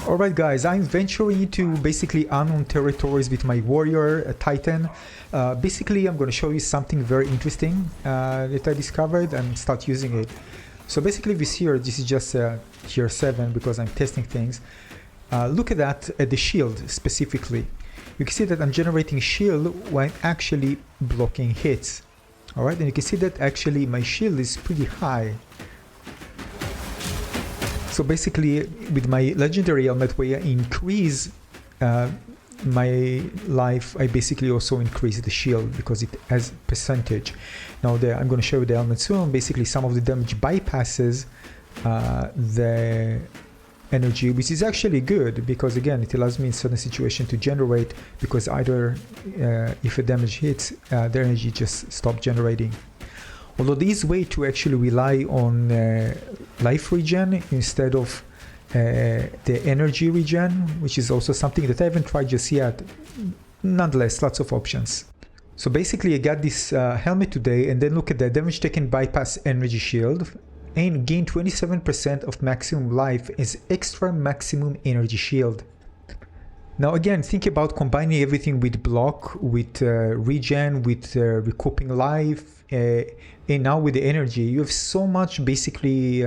Alright guys, I'm venturing into basically unknown territories with my warrior, a Titan. Basically I'm going to show you something very interesting that I discovered and start using it. So basically this here, this is just tier 7 because I'm testing things. Look at that, at the shield specifically. You can see that I'm generating shield when actually blocking hits. Alright, and you can see that actually my shield is pretty high. So basically, with my legendary helmet, where I increase my life, I basically also increase the shield because it has percentage. Now, I'm going to show you the helmet soon. Basically, some of the damage bypasses the energy, which is actually good because, again, it allows me in certain situations to generate because either if a damage hits, the energy just stops generating. Although there is a way to actually rely on life regen instead of the energy regen, which is also something that I haven't tried just yet. Nonetheless, lots of options. So basically I got this helmet today, and then look at the damage taken bypass energy shield and gain 27% of maximum life as extra maximum energy shield. Now again, think about combining everything with block, with regen, with recouping life, and now with the energy. You have so much basically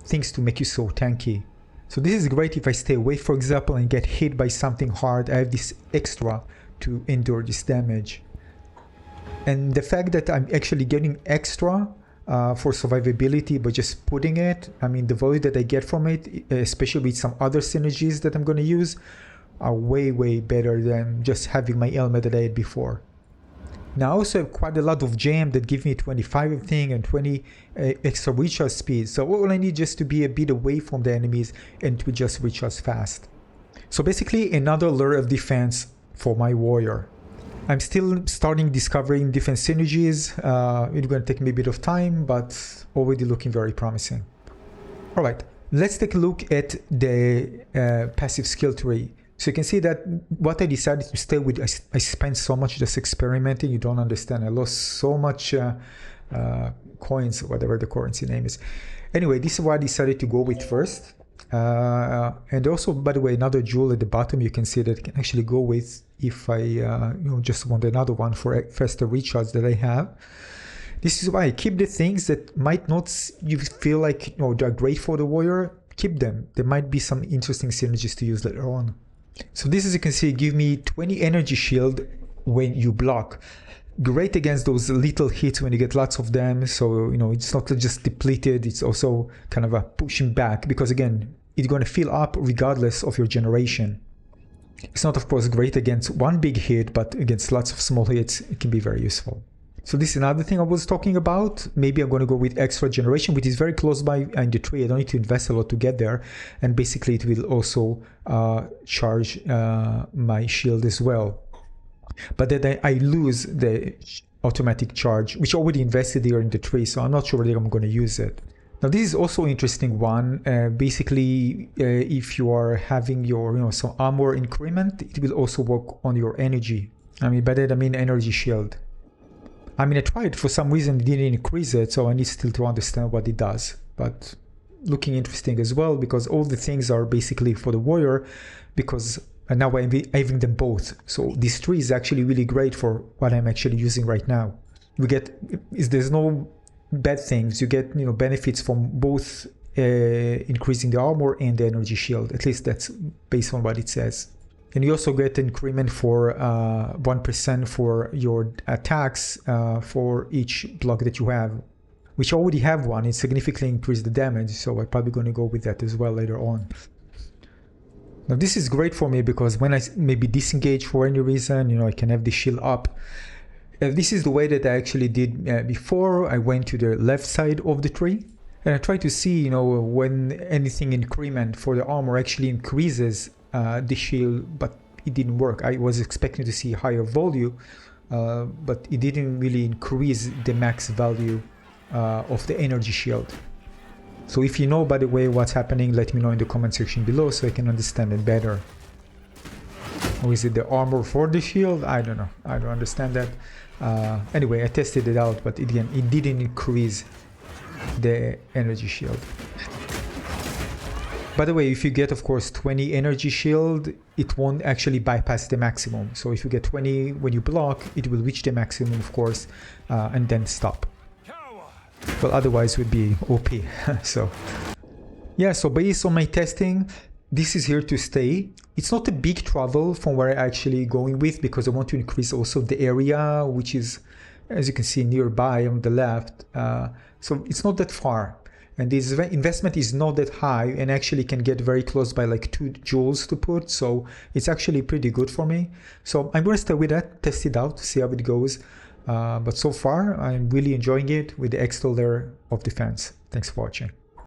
things to make you so tanky. So this is great if I stay away, for example, and get hit by something hard. I have this extra to endure this damage. And the fact that I'm actually getting extra for survivability by just putting it, I mean the value that I get from it, especially with some other synergies that I'm going to use, are way better than just having my helmet that I had before. Now I also have quite a lot of gem that give me 25 thing and 20 extra recharge speed. So all I need just to be a bit away from the enemies and to just recharge fast. So basically another layer of defense for my warrior. I'm still starting discovering different synergies. It's going to take me a bit of time, but already looking very promising. Alright, let's take a look at the passive skill tree. So you can see that what I decided to stay with, I spent so much just experimenting, you don't understand. I lost so much coins, whatever the currency name is. Anyway, this is what I decided to go with first. And also, by the way, another jewel at the bottom, you can see that I can actually go with if I just want another one for faster recharge that I have. This is why I keep the things that might not, you feel like they're great for the warrior, keep them. There might be some interesting synergies to use later on. So this, as you can see, give me 20 energy shield when you block. Great against those little hits when you get lots of them. So, it's not just depleted, it's also kind of a pushing back because, again, it's going to fill up regardless of your generation. It's not, of course, great against one big hit, but against lots of small hits, it can be very useful. So this is another thing I was talking about. Maybe I'm going to go with extra generation, which is very close by in the tree. I don't need to invest a lot to get there. And basically it will also charge my shield as well. But then I lose the automatic charge, which I already invested here in the tree. So I'm not sure whether I'm going to use it. Now this is also an interesting one. Basically, if you are having your some armor increment, it will also work on your energy. I mean, by that I mean energy shield. I mean, I tried, for some reason it didn't increase it, so I need still to understand what it does. But looking interesting as well, because all the things are basically for the warrior, because now I'm having them both. So this tree is actually really great for what I'm actually using right now. There's no bad things. You get benefits from both increasing the armor and the energy shield. At least that's based on what it says. And you also get increment for 1% for your attacks for each block that you have, which I already have one. It significantly increased the damage, so I'm probably going to go with that as well later on. Now this is great for me because when I maybe disengage for any reason, I can have the shield up. This is the way that I actually did before. I went to the left side of the tree and I tried to see, when anything increment for the armor actually increases the shield, but it didn't work. I was expecting to see higher value, but it didn't really increase the max value of the energy shield. So if you know, by the way, what's happening, let me know in the comment section below so I can understand it better. Or is it the armor for the shield? I don't know. I don't understand that. Anyway, I tested it out, but again, it didn't increase the energy shield. By the way, if you get, of course, 20 energy shield, it won't actually bypass the maximum. So if you get 20 when you block, it will reach the maximum, of course, and then stop. Well, otherwise it would be OP. So yeah, so based on my testing, this is here to stay. It's not a big travel from where I'm actually going with, because I want to increase also the area, which is, as you can see, nearby on the left. So it's not that far. And this investment is not that high, and actually can get very close by like 2 joules to put. So it's actually pretty good for me. So I'm going to stay with that, test it out, see how it goes. But so far, I'm really enjoying it with the extra layer of defense. Thanks for watching.